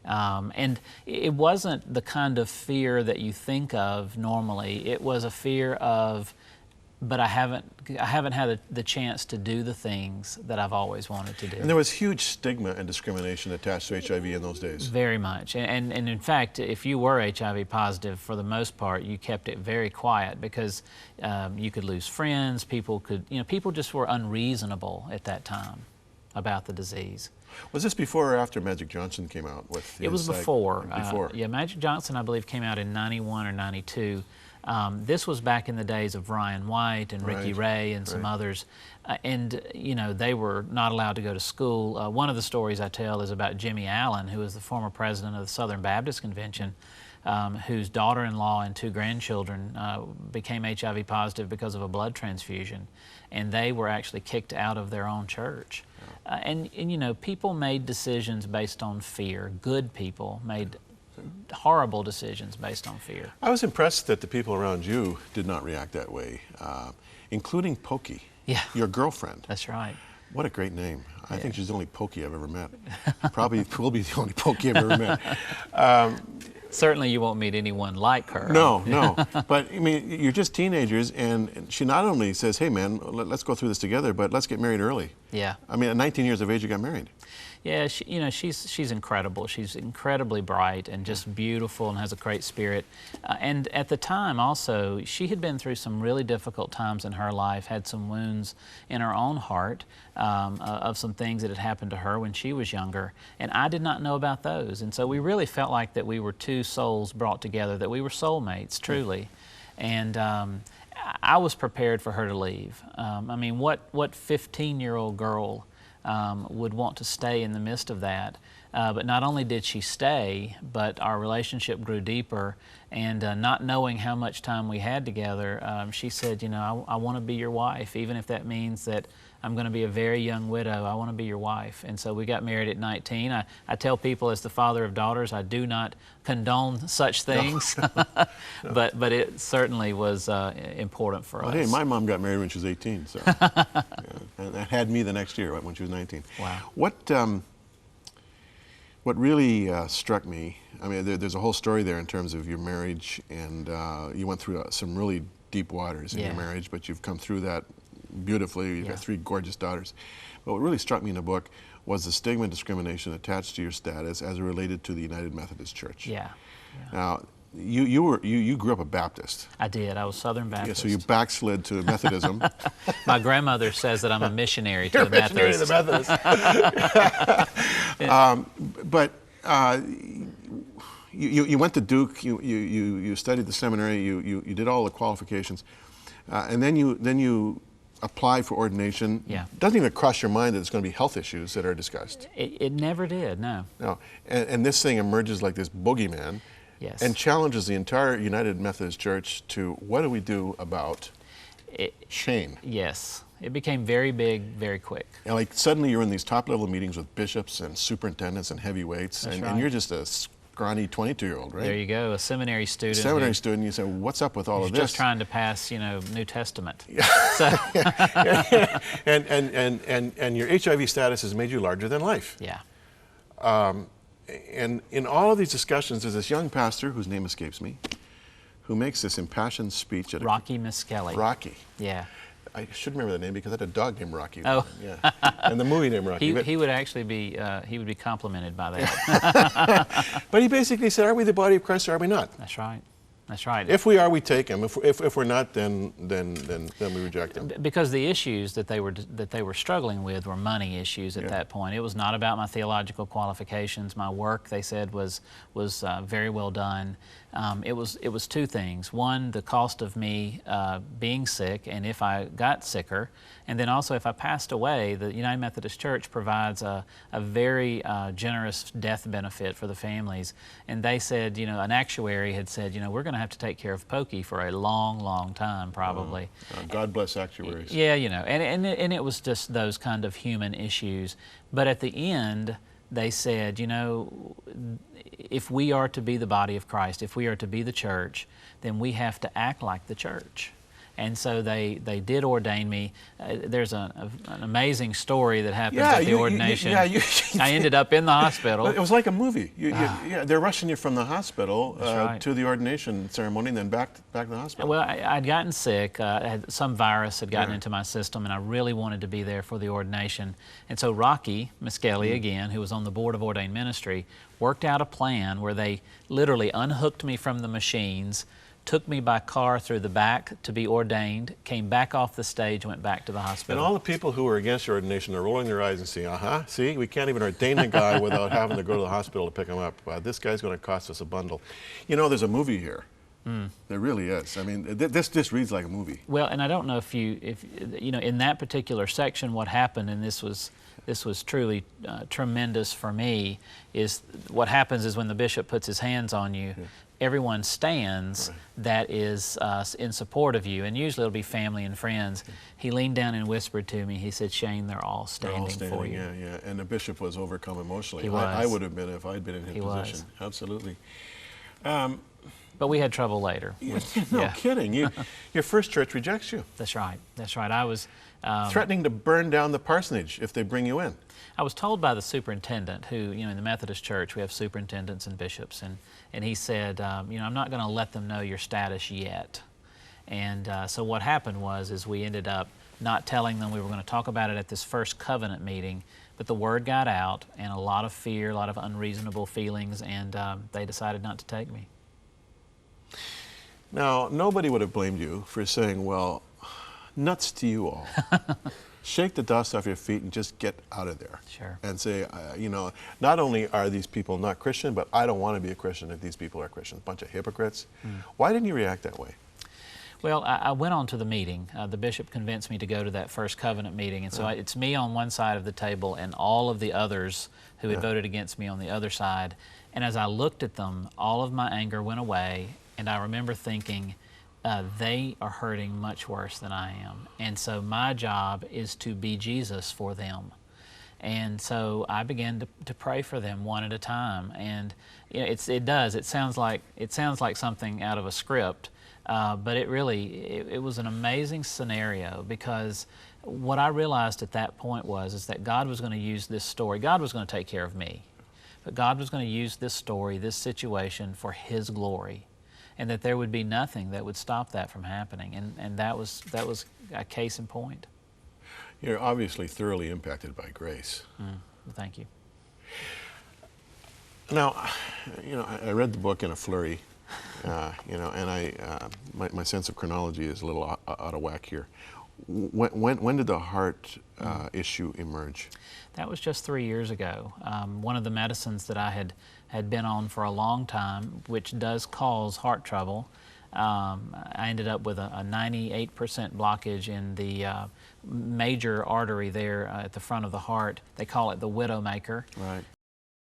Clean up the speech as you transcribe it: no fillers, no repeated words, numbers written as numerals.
And it wasn't the kind of fear that you think of normally. It was a fear of, but I haven't had the chance to do the things that I've always wanted to do. And there was huge stigma and discrimination attached to HIV in those days. Very much. And in fact, if you were HIV positive, for the most part, you kept it very quiet because you could lose friends. People just were unreasonable at that time about the disease. Was this before or after Magic Johnson came out with It was before. Before. Yeah, Magic Johnson, I believe, came out in 91 or 92. This was back in the days of Ryan White and Ricky Ray and some others. And, they were not allowed to go to school. One of the stories I tell is about Jimmy Allen, who was the former president of the Southern Baptist Convention, whose daughter-in-law and 2 grandchildren became HIV positive because of a blood transfusion. And they were actually kicked out of their own church. And people made decisions based on fear. Good people made horrible decisions based on fear. I was impressed that the people around you did not react that way, including Pokey, your girlfriend. That's right. What a great name. I think she's the only Pokey I've ever met. Probably will be the only Pokey I've ever met. Certainly you won't meet anyone like her. No, no. But, I mean, you're just teenagers, and she not only says, hey, man, let's go through this together, but let's get married early. Yeah. I mean, at 19 years of age, you got married. Yeah, she's incredible. She's incredibly bright and just beautiful and has a great spirit. And at the time also, she had been through some really difficult times in her life, had some wounds in her own heart of some things that had happened to her when she was younger. And I did not know about those. And so we really felt like that we were 2 souls brought together, that we were soulmates, truly. And I was prepared for her to leave. I mean, what 15-year-old girl would want to stay in the midst of that? But not only did she stay, but our relationship grew deeper. And not knowing how much time we had together, she said, I want to be your wife, even if that means that I'm going to be a very young widow. I want to be your wife. And so we got married at 19. I tell people, as the father of daughters, I do not condone such things, no. But it certainly was important for us. Hey, my mom got married when she was 18, so and had me the next year when she was 19. Wow. What really struck me, I mean, there's a whole story there in terms of your marriage, and you went through some really deep waters in your marriage, but you've come through that beautifully. You've got 3 gorgeous daughters. But what really struck me in the book was the stigma and discrimination attached to your status as it related to the United Methodist Church. Yeah. Now, you grew up a Baptist. I did. I was Southern Baptist. Yeah, so you backslid to Methodism. My grandmother says that I'm a missionary to the Methodists. You're a missionary to the Methodists. But you went to Duke. You studied the seminary. You did all the qualifications, and then you applied for ordination. Yeah. Doesn't even cross your mind that it's going to be health issues that are discussed. It never did. No. No. And this thing emerges like this boogeyman. Yes. And challenges the entire United Methodist Church to, what do we do about Shane? Yes. It became very big, very quick. And like suddenly you're in these top-level meetings with bishops and superintendents and heavyweights, and you're just a scrawny 22-year-old, right? There you go, a seminary student. Seminary student, you say, what's up with all of this? Just trying to pass, New Testament. So. and your HIV status has made you larger than life. Yeah. And in all of these discussions, there's this young pastor, whose name escapes me, who makes this impassioned speech at Rocky Miskelly. Rocky. Yeah. I should remember the name because I had a dog named Rocky. Oh. Yeah. And the movie named Rocky. He would actually be, he would be complimented by that. But he basically said, are we the body of Christ or are we not? That's right. That's right. If we are, we take him. If we're not, then we reject him. Because the issues that they were struggling with were money issues at that point. It was not about my theological qualifications. My work, they said, was very well done. It was 2 things. One, the cost of me being sick, and if I got sicker, and then also if I passed away, the United Methodist Church provides a very generous death benefit for the families. And they said, an actuary had said, we're going to have to take care of Pokey for a long, long time, probably. God bless actuaries. Yeah, and it was just those kind of human issues. But at the end, they said, if we are to be the body of Christ, if we are to be the church, then we have to act like the church. And so they did ordain me. There's an amazing story that happened at the ordination. I ended up in the hospital. It was like a movie. Yeah, they're rushing you from the hospital right. to the ordination ceremony and then back to the hospital. Well, I'd gotten sick. Some virus had gotten into my system, and I really wanted to be there for the ordination. And so Rocky Miskelly, again, who was on the board of ordained ministry, worked out a plan where they literally unhooked me from the machines, took me by car through the back to be ordained, came back off the stage, went back to the hospital. And all the people who are against your ordination are rolling their eyes and saying, see, we can't even ordain a guy without having to go to the hospital to pick him up. This guy's going to cost us a bundle. You know, there's a movie here. There really is. I mean, this reads like a movie. Well, and I don't know if you know, in that particular section, what happened, and this was truly tremendous for me, is what happens is when the bishop puts his hands on you, everyone stands that is in support of you, and usually it'll be family and friends. He leaned down and whispered to me, he said, "Shane, they're all standing for you." Yeah. And the bishop was overcome emotionally. He was. I would have been if I'd been in his position. Was. Absolutely. But we had trouble later. No kidding. Your first church rejects you. That's right. That's right. I was threatening to burn down the parsonage if they bring you in. I was told by the superintendent, who, you know, in the Methodist Church we have superintendents and bishops, and he said, you know, I'm not going to let them know your status yet. And so what happened was we ended up not telling them. We were going to talk about it at this first covenant meeting, but the word got out, and a lot of fear, a lot of unreasonable feelings, and they decided not to take me. Now, nobody would have blamed you for saying, well, nuts to you all. Shake the dust off your feet and just get out of there. Sure. And say, you know, not only are these people not Christian, but I don't want to be a Christian if these people are Christians. Bunch of hypocrites. Why didn't you react that way? Well, I went on to the meeting. The bishop convinced me to go to that first covenant meeting, and so it's me on one side of the table and all of the others who had voted against me on the other side. And as I looked at them, all of my anger went away, and I remember thinking, they are hurting much worse than I am. And so my job is to be Jesus for them. And so I began to pray for them one at a time. And you know, it sounds like something out of a script, but it was an amazing scenario, because what I realized at that point is that God was going to use this story. God was going to take care of me, but God was going to use this story, this situation, for His glory. And that there would be nothing that would stop that from happening, and that was a case in point. You're obviously thoroughly impacted by grace. Thank you. Now, you know, I read the book in a flurry, you know, and my sense of chronology is a little out of whack here. When did the heart issue emerge? That was just 3 years ago. One of the medicines that I had been on for a long time, which does cause heart trouble, I ended up with a 98% blockage in the major artery there at the front of the heart. They call it the widowmaker. Right.